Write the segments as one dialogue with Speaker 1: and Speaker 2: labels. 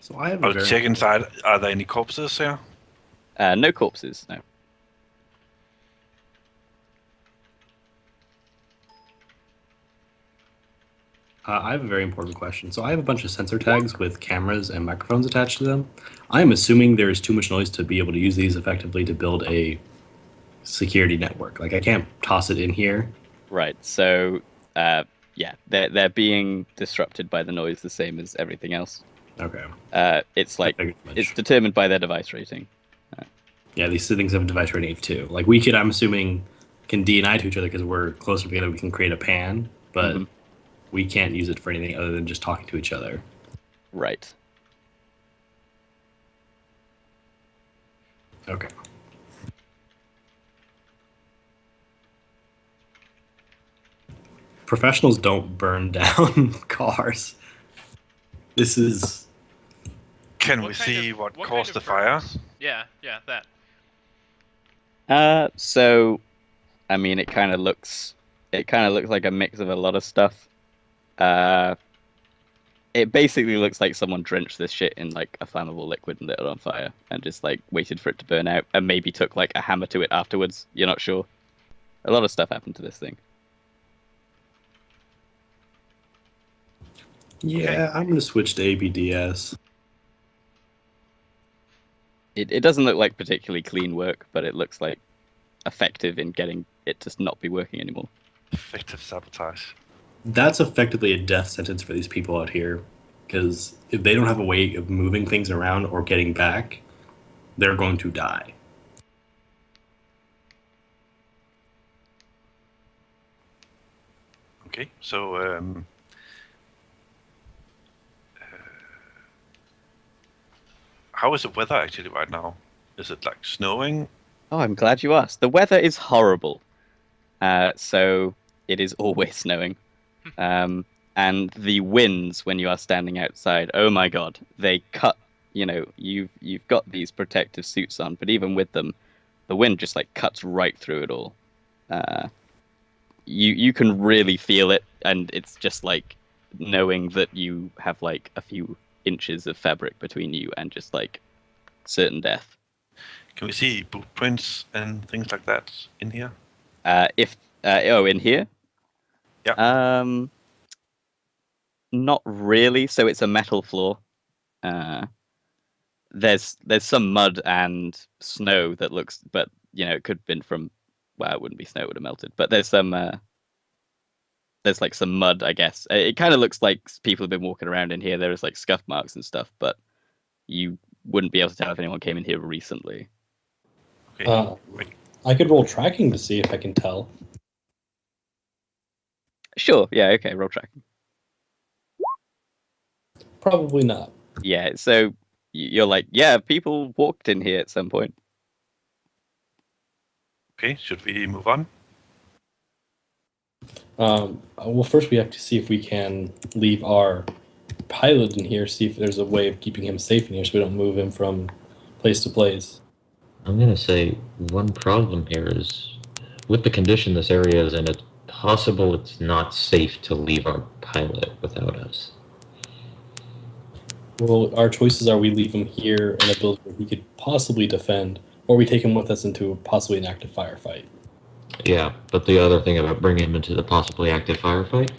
Speaker 1: So I have a
Speaker 2: I'll
Speaker 1: very
Speaker 2: check inside. Are there any corpses here?
Speaker 3: No corpses, no.
Speaker 1: I have a very important question. So I have a bunch of sensor tags with cameras and microphones attached to them. I'm assuming there is too much noise to be able to use these effectively to build a security network. Like I can't toss it in here.
Speaker 3: Right. So, yeah, they're being disrupted by the noise the same as everything else.
Speaker 1: Okay,
Speaker 3: It's
Speaker 1: I
Speaker 3: like
Speaker 1: figured as
Speaker 3: it's
Speaker 1: much.
Speaker 3: determined by their device rating. Uh,
Speaker 1: Yeah, these things have a device rating of 2. Like we could, I'm assuming, can DNI to each other because we're closer together. We can create a pan, but
Speaker 3: mhm.
Speaker 1: we can't use it for anything other than just talking to each other.
Speaker 3: Right.
Speaker 1: Okay. Professionals don't burn down cars. This is
Speaker 2: Can we
Speaker 4: What kind of
Speaker 2: see what
Speaker 4: what kind
Speaker 2: caused
Speaker 4: of
Speaker 2: the fire?
Speaker 4: burns? Yeah, yeah, that.
Speaker 3: So I mean, it kind of looks like a mix of a lot of stuff. Uh, it basically looks like someone drenched this shit in like a flammable liquid and lit it on fire, and just like waited for it to burn out, and maybe took like a hammer to it afterwards. You're not sure. A lot of stuff happened to this thing.
Speaker 2: Okay.
Speaker 1: yeah. I'm gonna switch to ABDS.
Speaker 3: It doesn't look like particularly clean work, but it looks like effective in getting it to not be working anymore.
Speaker 2: Effective sabotage.
Speaker 1: That's effectively a death sentence for these people out here, because if they don't have a way of moving things around or getting back, they're going to die.
Speaker 2: Okay, so how is the weather actually right now? Is it like snowing?
Speaker 3: Oh, I'm glad you asked. The weather is horrible. So it is always snowing. Um, and the winds when you are standing outside, oh my God, they cut, you've got these protective suits on, but even with them, the wind just like cuts right through it all. Uh, you can really feel it, and it's just like knowing that you have like a few inches of fabric between you and just like certain death.
Speaker 2: Can we see boot prints and things like that in here?
Speaker 3: If in here,
Speaker 2: Yeah.
Speaker 3: um, not really. So it's a metal floor. Uh, there's some mud and snow that looks, but it could have been from. Well, it wouldn't be snow; it would have melted. But there's like some mud, I guess. It kind of looks like people have been walking around in here. There's like scuff marks and stuff, but you wouldn't be able to tell if anyone came in here recently.
Speaker 2: Okay.
Speaker 5: Uh,
Speaker 2: Wait.
Speaker 5: I could roll tracking to see if I can tell.
Speaker 3: Sure, yeah, okay, roll tracking.
Speaker 5: Probably not.
Speaker 3: Yeah, so you're like, yeah, people walked in here at some point.
Speaker 2: Okay. Should we move on?
Speaker 5: Well, first we have to see if we can leave our pilot in here, see if there's a way of keeping him safe in here so we don't move him from place to place.
Speaker 6: I'm gonna say one problem here is with the condition this area is in, it's possible it's not safe to leave our pilot without us.
Speaker 5: Well, our choices are we leave him here in a building where he could possibly defend, or we take him with us into possibly an active firefight.
Speaker 6: Yeah, but the other thing about bringing him into the possibly active firefight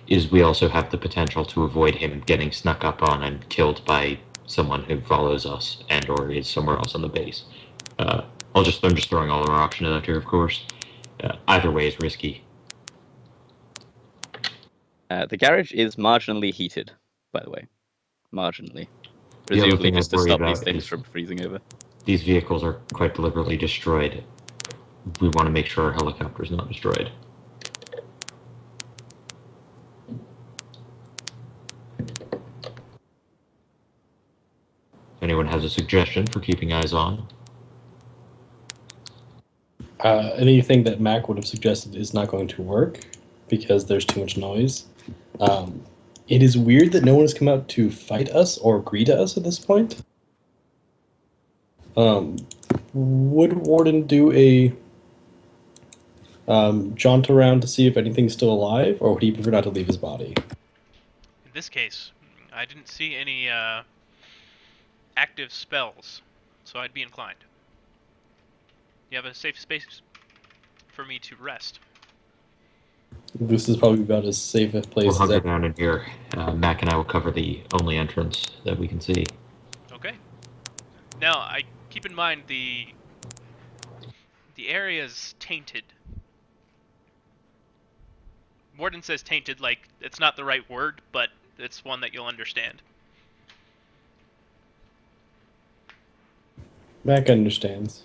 Speaker 6: is we also have the potential to avoid him getting snuck up on and killed by someone who follows us and or is somewhere else on the base. I'm just throwing all our options out here, of course. Either way is risky.
Speaker 3: The garage is marginally heated, by the way. Marginally.
Speaker 6: The other
Speaker 3: Presumably
Speaker 6: thing
Speaker 3: just
Speaker 6: I'd
Speaker 3: to
Speaker 6: worry
Speaker 3: stop these
Speaker 6: about
Speaker 3: things
Speaker 6: is
Speaker 3: from freezing over.
Speaker 6: these vehicles are quite deliberately destroyed. We want to make sure our helicopter is not destroyed. If anyone has a suggestion for keeping eyes on,
Speaker 5: Anything that Mac would have suggested is not going to work because there's too much noise. Um, it is weird that no one has come out to fight us or greet us at this point. Would Warden do a jaunt around to see if anything's still alive, or would he prefer not to leave his body?
Speaker 4: In this case, I didn't see active spells, so I'd be inclined. You have a safe space for me to rest.
Speaker 5: This is probably about as safe a place
Speaker 6: We'll
Speaker 5: as
Speaker 6: hunker
Speaker 5: ever.
Speaker 6: down in here. Mac and I will cover the only entrance that we can see.
Speaker 4: Okay. Now, I keep in mind the area's tainted. Warden says tainted like it's not the right word, but it's one that you'll understand.
Speaker 5: Mac understands.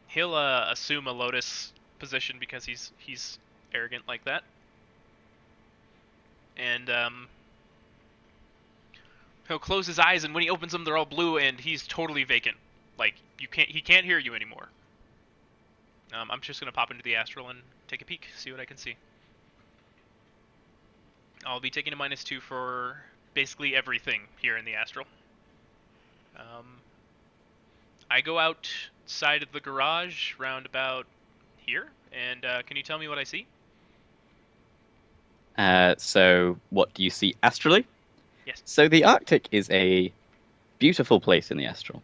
Speaker 4: He'll assume a Lotus position because he's arrogant like that. And he'll close his eyes, and when he opens them, they're all blue, and he's totally vacant. Like he can't hear you anymore. I'm just gonna pop into the astral and take a peek, see what I can see. I'll be taking a -2 for basically everything here in the astral. I go outside of the garage, round about here, and can you tell me what I see?
Speaker 3: So what do you see astrally?
Speaker 4: Yes.
Speaker 3: So the Arctic is a beautiful place in the astral.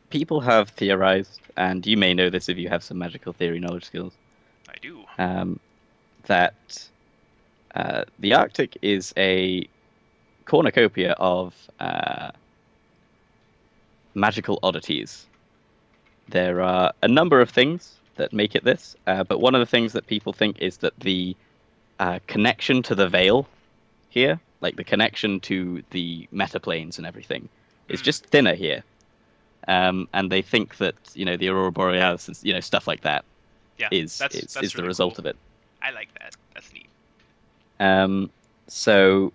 Speaker 3: People have theorized, and you may know this if you have some magical theory knowledge skills,
Speaker 4: I do.
Speaker 3: that the Arctic is a cornucopia of magical oddities. There are a number of things that make it this, but one of the things that people think is that the connection to the veil here, like the connection to the metaplanes and everything, is just thinner here. And they think that the aurora borealis and stuff like that is
Speaker 4: that's
Speaker 3: the
Speaker 4: really
Speaker 3: result
Speaker 4: cool.
Speaker 3: of it.
Speaker 4: I like that. That's neat.
Speaker 3: So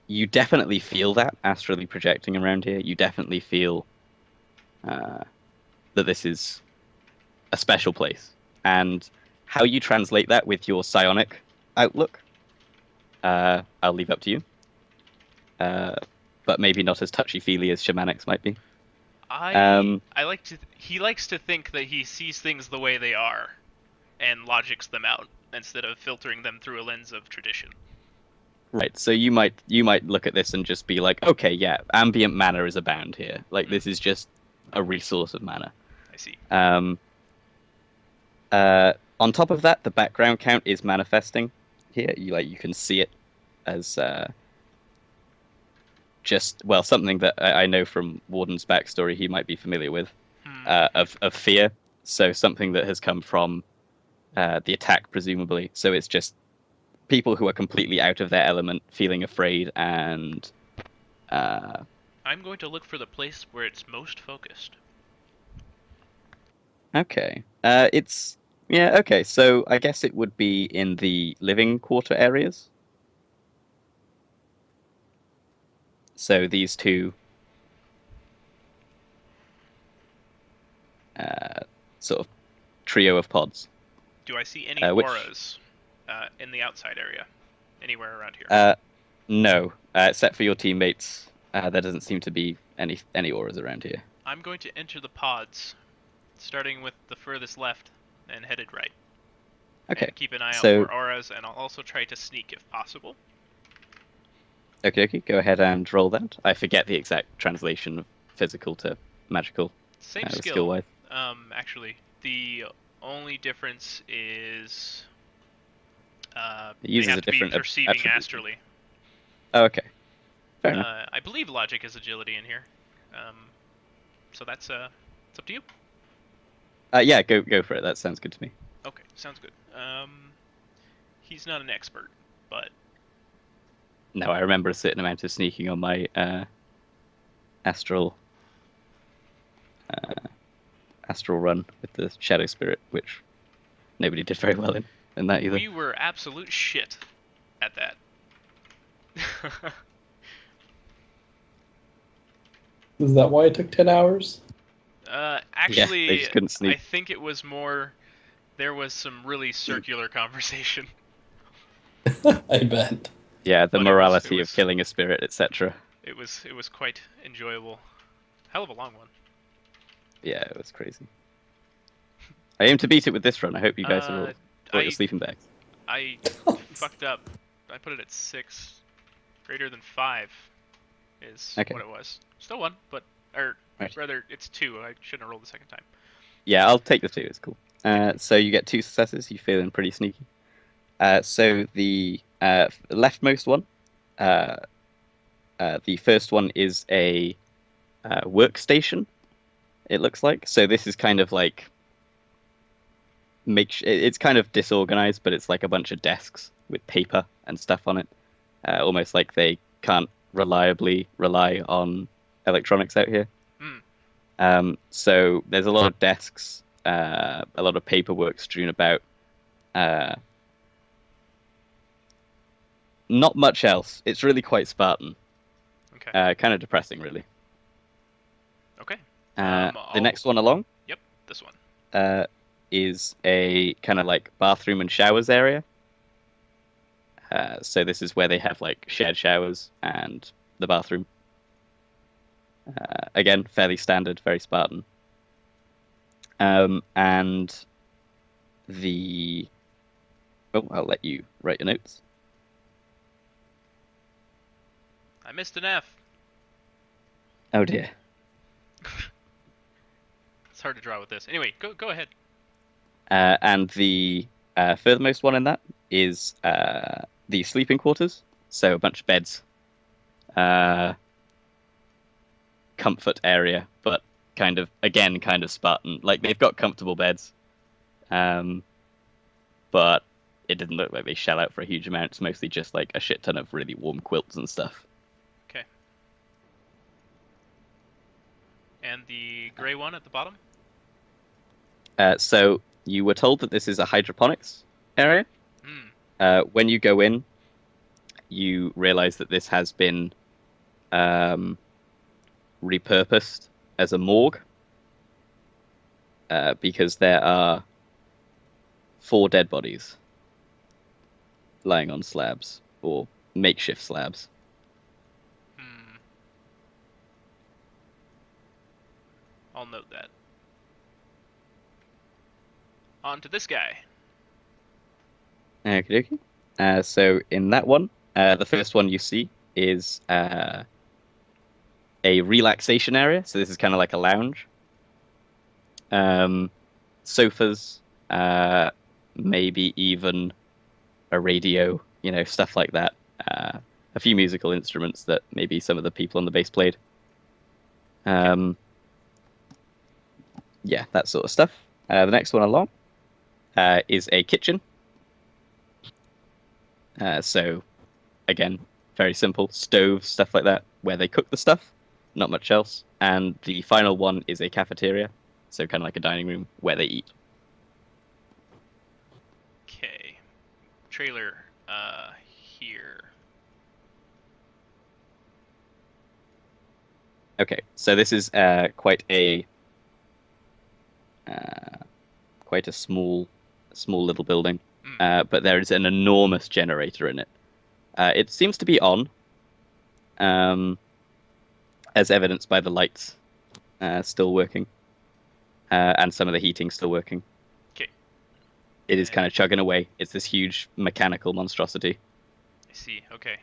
Speaker 3: you definitely feel that astrally projecting around here. You definitely feel that this is a special place, and how you translate that with your psionic outlook, I'll leave up to you. But maybe not as touchy-feely as shamanics might be.
Speaker 4: He likes to think that he sees things the way they are, and logics them out instead of filtering them through a lens of tradition.
Speaker 3: Right. So you might look at this and just be like, okay, yeah, ambient mana is abound here. Like this is just a resource of mana.
Speaker 4: I see.
Speaker 3: On top of that, the background count is manifesting here. You can see it as something that I know from Warden's backstory he might be familiar with, of fear. So something that has come from the attack, presumably. So it's just people who are completely out of their element, feeling afraid, and
Speaker 4: I'm going to look for the place where it's most focused.
Speaker 3: Okay. Okay. So I guess it would be in the living quarter areas. So these two sort of trio of pods.
Speaker 4: Do I see any auras in the outside area? Anywhere around here?
Speaker 3: No. Except for your teammates. There doesn't seem to be any auras around here.
Speaker 4: I'm going to enter the pods, starting with the furthest left and headed right.
Speaker 3: Okay.
Speaker 4: And keep an eye out for auras, and I'll also try to sneak if possible.
Speaker 3: Okay. Go ahead and roll that. I forget the exact translation of physical to magical.
Speaker 4: Same skill.
Speaker 3: Skill-wise.
Speaker 4: Actually, the only difference is
Speaker 3: it uses
Speaker 4: they have
Speaker 3: a
Speaker 4: to
Speaker 3: different
Speaker 4: be perceiving
Speaker 3: attribute.
Speaker 4: astrally.
Speaker 3: Oh, okay. Fair enough.
Speaker 4: I believe logic is agility in here. So that's it's up to you.
Speaker 3: Yeah, go for it. That sounds good to me.
Speaker 4: Okay, sounds good. He's not an expert, but
Speaker 3: no, I remember a certain amount of sneaking on my astral run with the Shadow Spirit, which nobody did very well in that either.
Speaker 4: We were absolute shit at that.
Speaker 5: Is that why it took 10 hours?
Speaker 4: Actually,
Speaker 3: they just couldn't sneak.
Speaker 4: I think it was more. There was some really circular conversation.
Speaker 5: I bet.
Speaker 3: Yeah, the
Speaker 4: But
Speaker 3: morality
Speaker 4: it was-
Speaker 3: of killing a spirit, etc.
Speaker 4: It was quite enjoyable. Hell of a long one.
Speaker 3: Yeah, it was crazy. I aim to beat it with this run. I hope you guys are all brought your sleeping bags.
Speaker 4: I fucked up I put it at 6. Greater than 5 is
Speaker 3: Okay.
Speaker 4: what it was. Still 1, but or
Speaker 3: Right.
Speaker 4: rather, it's 2. I shouldn't have rolled the second time.
Speaker 3: Yeah, I'll take the 2. It's cool. So you get 2 successes. You feeling pretty sneaky. So the leftmost one, the first one is a workstation. It looks like. So this is kind of like it's kind of disorganized, but it's like a bunch of desks with paper and stuff on it, almost like they can't reliably rely on electronics out here. So there's a lot of desks, a lot of paperwork strewn about. Not much else. It's really quite Spartan.
Speaker 4: Okay.
Speaker 3: Kind of depressing, really.
Speaker 4: Okay.
Speaker 3: The next one along
Speaker 4: Yep, this one.
Speaker 3: is a kind of like bathroom and showers area. So this is where they have like shared showers and the bathroom. Again, fairly standard, very Spartan. And the... Oh, I'll let you write your notes.
Speaker 4: I missed an F.
Speaker 3: Oh dear.
Speaker 4: It's hard to draw with this. Anyway, go ahead.
Speaker 3: And the furthermost one in that is the sleeping quarters. So a bunch of beds. Comfort area, but kind of Spartan. Like they've got comfortable beds. But it didn't look like they shell out for a huge amount. It's mostly just like a shit ton of really warm quilts and stuff.
Speaker 4: Okay. And the gray one at the bottom?
Speaker 3: So you were told that this is a hydroponics area. When you go in, you realize that this has been repurposed as a morgue because there are 4 dead bodies lying on slabs or makeshift slabs.
Speaker 4: I'll note that. On to this guy.
Speaker 3: Okie dokie. So in that one, the first one you see is a relaxation area. So this is kind of like a lounge. Sofas, maybe even a radio, stuff like that. A few musical instruments that maybe some of the people on the base played. Yeah, that sort of stuff. The next one along is a kitchen. So, again, very simple. Stoves, stuff like that, where they cook the stuff. Not much else. And the final one is a cafeteria. So kind of like a dining room where they eat.
Speaker 4: Okay. Trailer, here.
Speaker 3: Okay, so this is quite a small little building, but there is an enormous generator in it. It seems to be on, as evidenced by the lights still working, and some of the heating still working.
Speaker 4: Okay.
Speaker 3: It is kind of chugging away. It's this huge mechanical monstrosity.
Speaker 4: I see. Okay.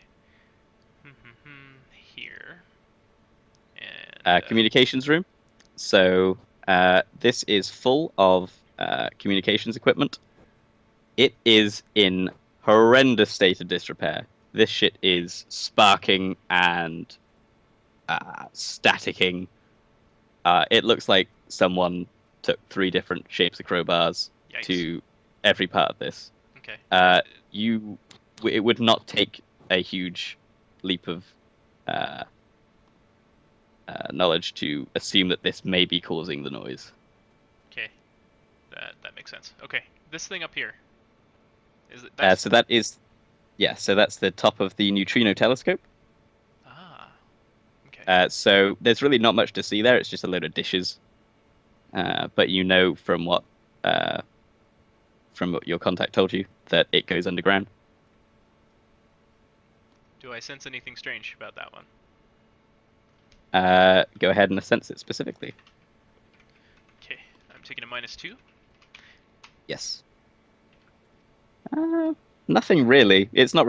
Speaker 4: Here. And
Speaker 3: Communications room. So this is full of communications equipment. It is in horrendous state of disrepair. This shit is sparking and staticking. It looks like someone took 3 different shapes of crowbars
Speaker 4: Yikes.
Speaker 3: to every part of this.
Speaker 4: Okay.
Speaker 3: It would not take a huge leap of knowledge to assume that this may be causing the noise.
Speaker 4: Okay. That makes sense. Okay. This thing up here. Is it?
Speaker 3: So that is, yeah. So that's the top of the neutrino telescope.
Speaker 4: Ah. Okay.
Speaker 3: So there's really not much to see there. It's just a load of dishes. But you know from what your contact told you that it goes underground.
Speaker 4: Do I sense anything strange about that one?
Speaker 3: Go ahead and sense it specifically.
Speaker 4: Okay. I'm taking a -2.
Speaker 3: Yes. Nothing really. It's not